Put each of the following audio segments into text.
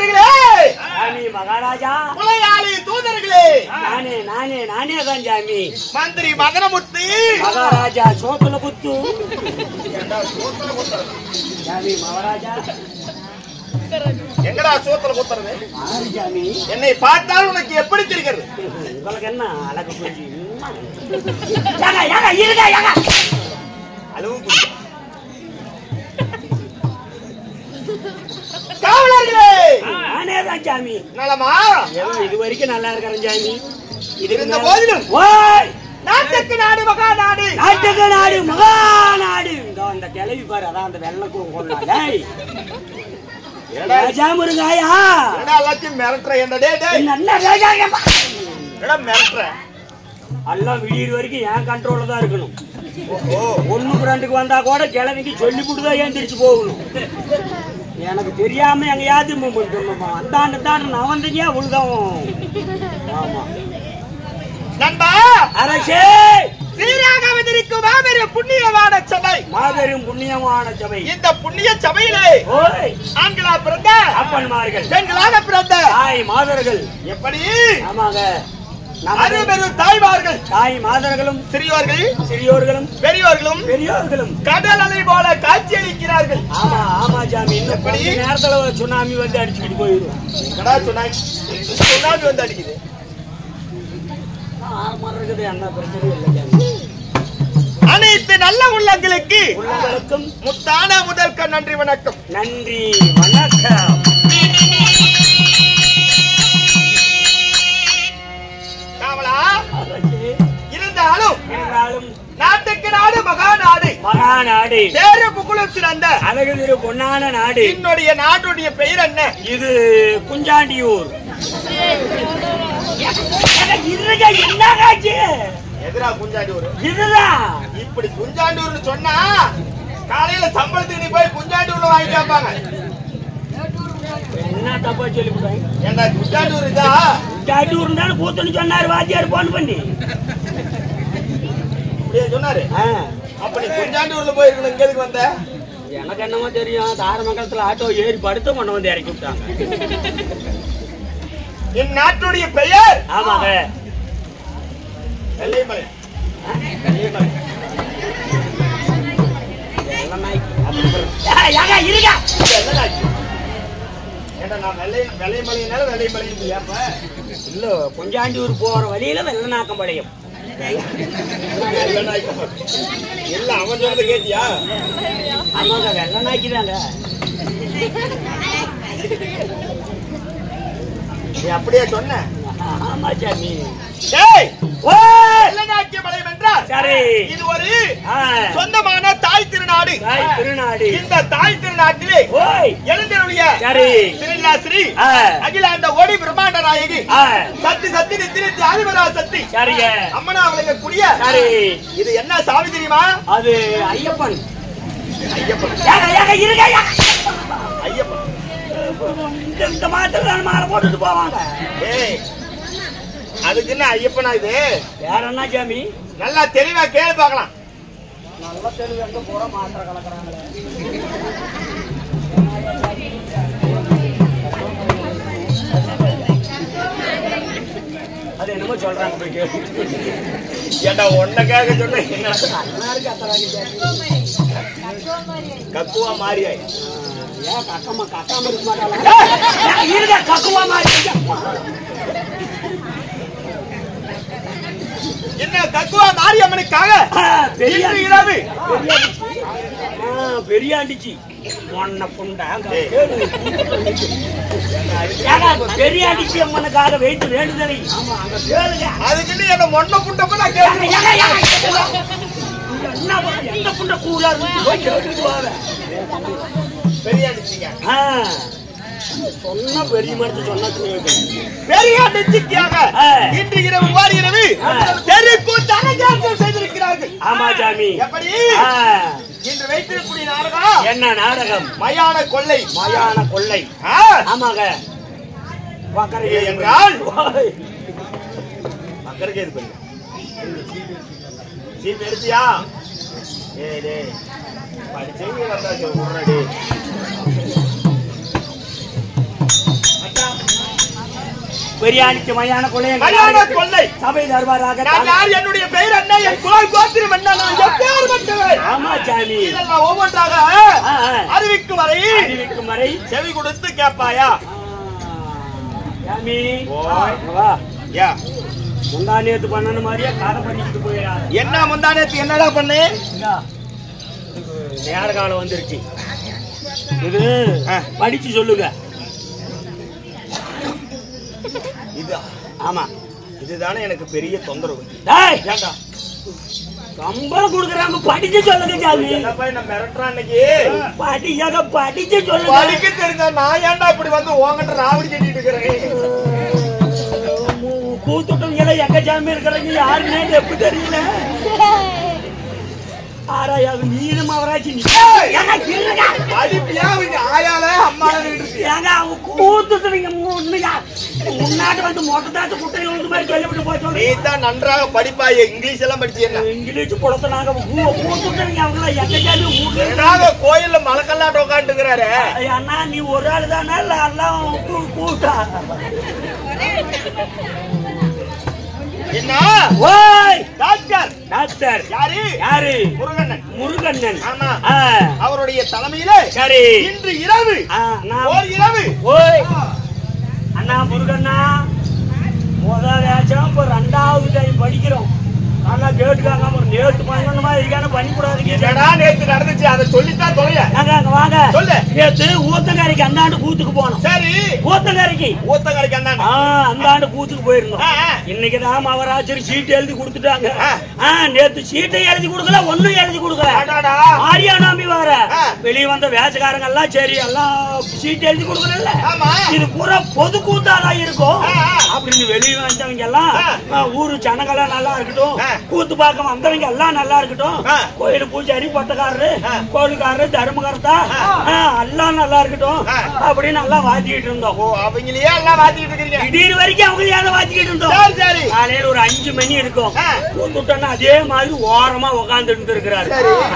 தூதர்களே, சாமி மகாராஜா, கொலையாளி தூதர்களே, நானே தான் சாமி. மந்திரி மதனமுத்து மகாராஜா சோத்துல குத்து. சாமி மகாராஜா, எங்கடா சோத்துல குத்துறது? சாமி என்னை பார்த்தால் உனக்கு எப்படி தெரிகிறது? உங்களுக்கு என்ன அழகு போச்சு? அளவு காவலர்களே, நானே தான் சாமி. நலமா? ஏதோ இது வரைக்கும் நல்லா இருக்கிறேன் சாமி. இருந்த போதிலும் ஓய், நாட்டுக்கு நாடு மகா நாடு, நாட்டுக்கு நாடு மகாநாடு. அந்த கிளவி பாரு, அதான் அந்த வெள்ளக்கும் முருங்காயா எல்லாத்தையும் மிரட்டுற மிரட்டுற எல்லாம் விடியிற வரைக்கும் என் கண்ட்ரோல்ல தான் இருக்கணும். ஒண்ணுக்கு ரெண்டுக்கு வந்தா கூட கிழமைக்கு சொல்லி கொடுத்தா ஏந்திரிச்சு போகணும். எனக்கு தெரியாம எங்கேயாவது அந்தாண்டு தான் நான் வந்தீங்க உழுதம். ஆமா நண்பா, அரசே, சீராக வந்திருக்கும் மாபெரும் புண்ணியமான சபை, மாபெரும் புண்ணியமான சபை. இந்த புண்ணிய சபையிலே ஆண்களா பிறந்த அப்பன்மார்கள், பெண்களாக பிறந்த தாய் மாதர்கள், எப்படி ஆமாங்க அரும்பெரும் தாய்மார்கள், தாய் மாதர்களும், சிறியோர்களும் பெரியோர்களும் கடல் அலை போல காட்சி அளிக்கிறார்கள். ஆமா ஆமா சாமி. இந்த நேரத்துல சுனாமி வந்து அடிச்சுக்கிட்டு போயிடும். சுனாமி வந்து அடிக்குது. என்ன பிரச்சனையும் இல்லை சாமி. அனைத்து நல்ல உள்ளங்களுக்கும் முத்தான முதல் நன்றி வணக்கம். நன்றி வணக்கம். இருந்தாலும் நாட்டுக்கு நாடு மகாநாடு, பேரு புகழும் சிறந்த அழகு திரு பொன்னான நாடு. என்னுடைய நாட்டுடைய பெயர் என்ன? இது குஞ்சாண்டியூர். எதிரா குஞ்சாண்டியூர்? இதுதான். இப்படி குஞ்சாண்டியூர்னு சொன்னா காலையில சம்பளத்துக்கு நீ போய் குஞ்சாண்டியூர்ல வாங்கி கேட்பாங்க. என்ன தப்பா சொல்லி ஏண்டா குஞ்சாண்டியூர் இதா? குஞ்சாண்டியூர் தான் கூத்துன்னு சொன்னாரு வாத்தியார் போன் பண்ணி. அப்படியே சொன்னாரு. அப்ப நீ குஞ்சாண்டியூர்ல போயிருக்கணும். இங்க எதுக்கு வந்த? எனக்கு என்னமோ தெரியும். தாரமங்கலத்துல ஆட்டோ ஏறி படுத்த கொண்டு வந்து இறக்கி விட்டாங்க. என் நாட்டுடைய பெயர்? ஆமாங்க, வெள்ளைமலை. இல்ல, குஞ்சாண்டியூர் போற வழியில வெள்ளநாக்கம் படையும். எல்லாம் அவன் சொன்னது கேட்டியா? ஆமாங்க, வெள்ளநாக்கிதாங்க. அப்படியே சொன்ன? ஆமா சாமி. இது ஒரு சொந்தமான தாய் திருநாடு. இந்த தாய் திருநாட்டிலே எழுந்தருளிய ஸ்ரீ அகிலாண்ட ஓடி பிரம்மாண்ட நாயகி சக்தி சக்தி நித்தி நித்தி ஆதிபரா சக்தி அம்மனா விளங்கக்கூடிய இது என்ன சாமி தெரியுமா? அது ஐயப்பன். ஐயப்பன் இந்த மாத்திர மாலை போட்டுட்டு போவாங்க. அதுக்கு என்ன ஐயப்பனா? இது வேற என்ன சாமி? நல்லா தெளிவா கேள்வி பார்க்கலாம். நல்ல தெளிவு எங்க போற மாத்திர கலக்குறாங்களே. அது என்னமோ சொல்றாங்க போய் கேள்வி. ஏண்டா ஒன்னக்காக சொன்ன கக்குவா மாறியாய். ஏன் கக்கமா கக்காம இருக்க மாட்டாளா? இருக்க கக்குவா மாறி. என்ன கக்குவா மாரியம்மனுக்காக பெரியாண்டிச்சு பெரியாண்டிச்சு அம்மனுக்காக வைத்து வேண்டுதலை. அதுக்கு என்ன மொன்ன புண்டப்ப என்ன புண்ட கூடாது பெரியாண்டிச்சிங்க சொன்ன பெரிய மரத்து சொன்ன பெரியாண்டிச்சிக்காக இன்று இரவு வாரி இரவு தெருக்கூத்தான செய்திருக்கிறார்கள். ஆமா சாமி. எப்படி இன்று வைத்திருக்கக்கூடிய நாடகம் என்ன நாடகம்? மயான கொள்ளை. மயான கொள்ளை. ஆமாங்க. என்றால் அக்கறைக்கு இது பண்ணு சீட் எடுத்தியா? படிச்சவங்க வந்தாச்சு முன்னாடி பெரியாணிக்கு மயான கொள்ளை சபை தருவாராக. என்னுடைய பெயர் என்ன, என் குலம் கோத்திரம் என்ன, நான் எப்பேற்பட்டவன்? ஆமா சாமி, இதெல்லாம் ஒவ்வொன்றாக அறிவிக்கும் வரை செவி கொடுத்து கேட்பாயா? சாமி முந்தா நேத்து பண்ணன மாதிரியே கதை பண்ணிட்டு போயிடா. என்ன முந்தா நேத்து என்னடா பண்ணு? நேர காலம் வந்துருச்சு, இது படிச்சு சொல்லுங்க. இது ஆமா, இதுதானே எனக்கு பெரிய தொந்தரவு. சம்பளம் கொடுக்குறாங்க, படிச்சு சொல்லுங்க சாமி. மிரட்டுறான் இன்னைக்கு. படிச்சு சொல்லுங்க. படிக்க தெரிஞ்சா நான் ஏன்டா இப்படி வந்து உங்ககிட்ட ராவடி கட்டிட்டு இருக்கிறேன்? கூத்துட்டவங்க எங்க சாமி இருக்கிறாங்க யாருன்னே எப்படி தெரியல. ஆறாவது நீளும் அவராச்சு கூத்துட்டவங்க முன்னாடி வந்து மொட்டத்தாச்சு குட்டையில வந்து மாதிரி சொல்லிவிட்டு போச்சு. நீ தான் நன்றாக படிப்பாய, இங்கிலீஷ் எல்லாம் படிச்சீங்க. இங்கிலீஷ் புலத்தினாங்க கூத்துட்டவங்க அவங்கள எங்க சாமி கோயில்ல மலக்கல்லாட்ட உட்காந்துக்கிறாரு. அண்ணா நீ ஒரு ஆள் தானே இல்ல எல்லாம் கூட்டா? என்ன ஓய் டாக்டர்? டாக்டர் யாரு? முருகண்ணன். ஆமா, அவருடைய தலைமையில சரி இன்று இரவு ஓய் அண்ணா முருகண்ணா முதல் வேச்சம் இப்ப 2வது டைம் படிக்கிறோம். ஆனா கேட்டுக்காங்க நேற்று பண்ணணுமா இதுக்கான பண்ணிக்கூடாதுங்க. நேற்று நடந்துச்சு, அதை சொல்லித்தான் தொலைய. வாங்க சொல்லு. நேற்று ஊத்தங்காரிக்கு அந்தாண்டு கூத்துக்கு போனோம். சரி, ஊத்தங்காரிக்கு அந்தாண்டு அந்தாண்டு கூத்துக்கு போயிருந்தோம். இன்னைக்குதான் மவராஜர் சீட்டு எழுதி கொடுத்துட்டாங்க. நேற்று சீட்டை எழுதி கொடுக்கல, ஒன்னும் எழுதி கொடுக்கல. மாரியானாமி வர வெளியே வந்த வேச்சக்காரங்க எல்லாம் சரி எல்லாம் சீட்டு எழுதி கொடுக்கல, இது பூரா பொது கூத்தாதான் இருக்கும் அப்படின்னு வெளியே வந்தவங்க எல்லாம் ஊரு ஜனங்கள்லாம் நல்லா இருக்கட்டும், கூத்து பார்க்க வந்தவங்க எல்லாம் நல்லா இருக்கட்டும், கோயில் பூஜாரி பட்டக்காரரு கோயிலுக்காரரு தர்மகர்த்தா எல்லாம் நல்லா இருக்கட்டும் அப்படின்னு எல்லாம் வாத்திக்கிட்டு இருந்தோம். அவங்களையே எல்லாம் வாத்திக்கிட்டு இருக்கீங்க? திடீர் வரைக்கும் அவங்களையே வாத்திக்கிட்டு இருந்தோம். காலையில ஒரு 5 மணி இருக்கும். கூத்துட்டோன்னா அதே மாதிரி ஓரமா உட்காந்துட்டு இருக்கிறாரு.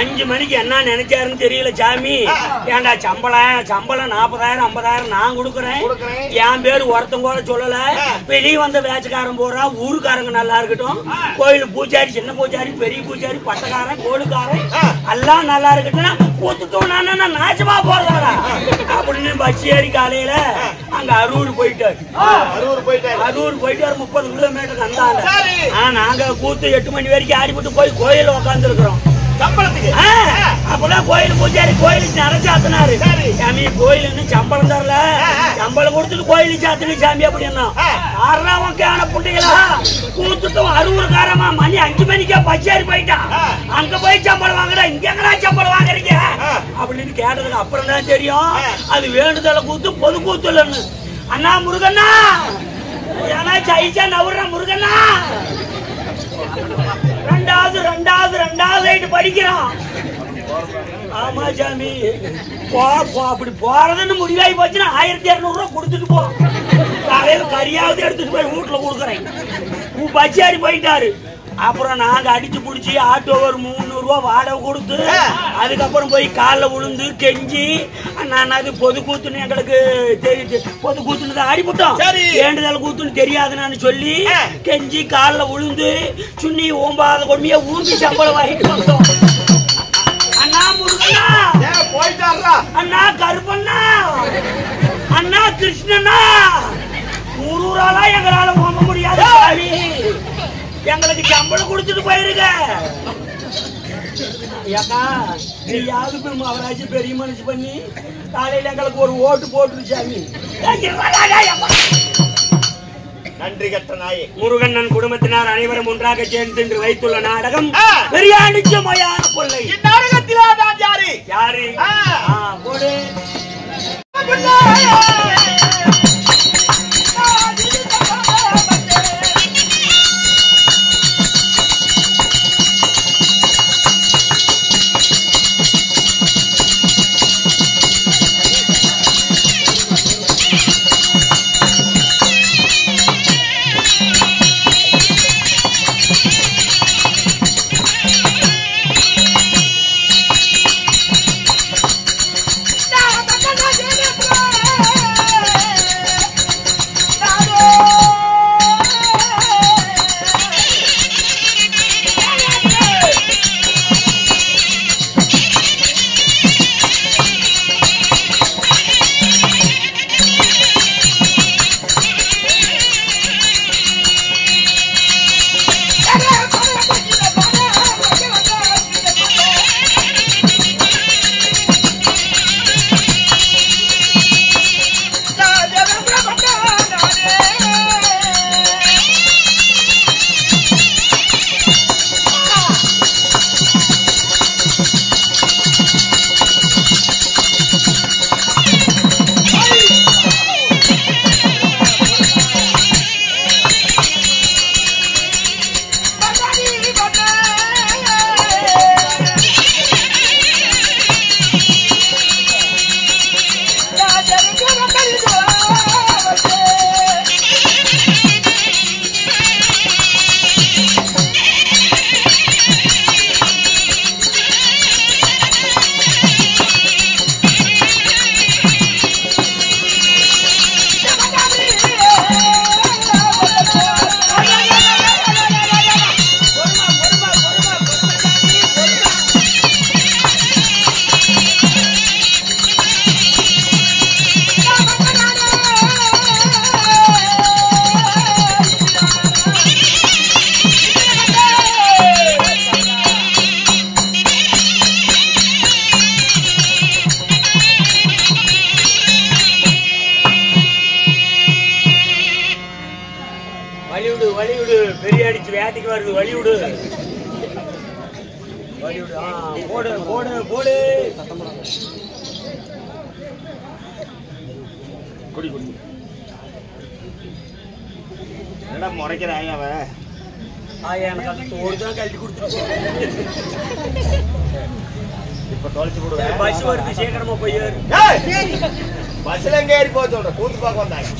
5 மணிக்கு என்ன நினைச்சாருன்னு தெரியல சாமி. ஏண்டா சம்பளம் 40,000 50,000 நான் கொடுக்குறேன், என் பேரு ஒருத்தங்க கூட சொல்லல, வெளியே வந்த வேச்சக்காரன் போறா, ஊருக்காரங்க நல்லா இருக்கட்டும், கோயில் பூஜாரி சின்ன பூஜாரி பெரிய பூஜாரி பட்டக்காரன் கோளுக்காரன் எல்லாம் நல்லா இருக்கட்டும், கூத்துட்டோம் நாசமா போறதா அப்படின்னு பஸ் ஏறி காலையில அங்க அரூர் போயிட்டாரு. அரூர் போயிட்டாரு 30 கிலோமீட்டருக்கு வந்தாங்க. நாங்க கூத்து 8 மணி வரைக்கும் ஆடிப்பட்டு போய் கோயில உட்கார்ந்து இருக்கிறோம். அப்பதான் கோயில் பூஜாரி கோயிலுக்கு நரைச்சாத்தினாரு. சாமி கோயிலுன்னு சம்பளம் தரல, சம்பளம் கொடுத்துட்டு கோயிலுக்கு சாத்துக்கு சாமி அப்படின்னா ஆறாவக்கான புண்டைகளா கூத்துட்டும் அரூருக்காரமா மணி 5 மணிக்கா பச்சேரி போயிட்டான். அங்க போய் சம்பளம் வாங்குறா, இங்க எங்கடா சம்பளம் வாங்குறீங்க அப்படின்னு கேட்டதுக்கு அப்புறம் தான் தெரியும் அது வேண்டுதல கூத்து பொது கூத்து இல்லைன்னு. அண்ணா முருகண்ணா ஏன்னா சைச்சா நவுற முருகண்ணா ரெண்டாவது படிக்கிறான். ஆமா சாமி, அப்படி போறதுன்னு முடிவாகி போச்சுன்னா 1200 ரூபா கொடுத்துட்டு போ, காலையில கறியாவது எடுத்துட்டு போய் வீட்டுல கொடுக்குறேன். பச்சாரி போயிட்டாரு. அப்புறம் நாங்க அடிச்சு புடிச்சு ஆட்டோ ஒரு 300 ரூபா வாடகை கொடுத்து அதுக்கப்புறம் போய் காலில் விழுந்து கெஞ்சி நான் அது பொது கூத்துன்னு எங்களுக்கு தெரியுது, பொது கூத்துன்னு தான் ஆடிவிட்டோம், வேண்டுதல் கூத்துன்னு தெரியாதுன்னு சொல்லி கெஞ்சி காலில் விழுந்து சுண்ணி ஓம்பாத கொண்மையா ஊந்தி சம்பளம் வாங்கிட்டு வந்தோம். அண்ணா முருகண்ணா போயிட்டாரா, அண்ணா கருப்பண்ணா, அண்ணா கிருஷ்ணண்ணா, ஊரூராலா எங்களால ஓம்ப முடியாது, எங்களுக்கு சம்பளம் கொடுத்துட்டு போயிருங்க. அவராச்சும் பெரிய மனுஷு பண்ணி காலையில எங்களுக்கு ஒரு ஓட்டு போட்டுருச்சாமி. நன்றி கட்ட நாயே. முருகண்ணன் குடும்பத்தினர் அனைவரும் ஒன்றாக சேர்ந்து என்று வைத்துள்ள நாடகம் பெரியாணிக்கு மயான கொள்ளை. இந்நாடகத்தில் யாரு யாரு போடு வருது, வழி விடு. வழி விடு. போடு போடு போடு. குடி குடி. என்னடா முறைக்கிறாய் அவன்? எனக்கு அந்த தோடு தான் கழட்டி கொடுத்துட்டு இப்ப தொலைச்சு போடுவேன். பஸ் வருது, சீக்கிரமா போய் பஸ்ல எங்க ஏறி போக சொல்ற? கூத்து பார்க்க வந்தாங்க.